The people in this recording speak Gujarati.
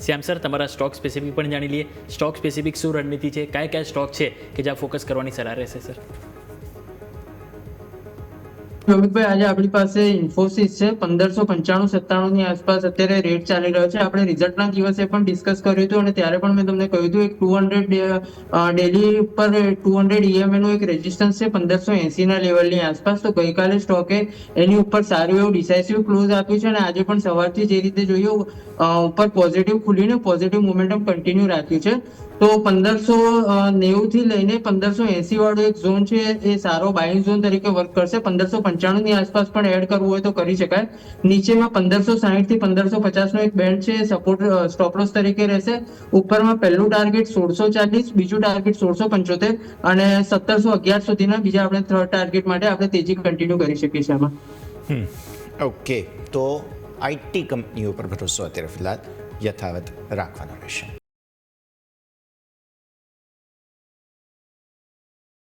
શ્યામ સર, તમારા સ્ટોક સ્પેસિફિક પણ જાણી લઈએ. સ્ટોક સ્પેસિફિક શું રણનીતિ છે, કયા સ્ટોક છે કે જ્યાં ફોકસ કરવાની સલાહ રહેશે સર? અમિતભાઈ, આજે આપણી પાસે ઇન્ફોસિસ છે 1595-97 ની આસપાસ અત્યારે રેટ ચાલી રહ્યો છે. આપણે રિઝલ્ટના દિવસે પણ ડિસ્કસ કર્યું હતું અને ત્યારે પણ મેં તમને કહ્યું હતું એક 200 ડેલી પર 200 EMA નું એક રેઝિસ્ટન્સ છે 1580 ના લેવલની આસપાસ. તો ગઈકાલે સ્ટોકે એની ઉપર સારું એવું ડિસાઇસિવ ક્લોઝ આપ્યું છે અને આજે પણ સવારથી જે રીતે જોયું ઉપર પોઝિટિવ ખુલીને પોઝિટિવ મોમેન્ટમ કન્ટિન્યુ રાખ્યું છે. તો 1590 થી લઈને 1580 વાળો એક ઝોન છે એ સારો બાઇંગ ઝોન તરીકે વર્ક કરશે. 1595 ની આસપાસ પણ એડ કરવું હોય તો કરી શકાય. નીચેમાં 1560 થી 1550 નો એક બેન્ડ છે, સપોર્ટ સ્ટોપ લોસ તરીકે રહેશે. ઉપરમાં પહેલું ટાર્ગેટ 1640, બીજું ટાર્ગેટ 1675 અને 1711 સુધીના બીજા આપણે થર્ડ ટાર્ગેટ માટે આપણે તેજી કન્ટિન્યુ કરી શકીએ છીએ આમાં. ઓકે, તો આઈટી કંપનીઓ પર ભરોસો અત્યારે ફિલહાલ યથાવત રાખવાનો રહેશે.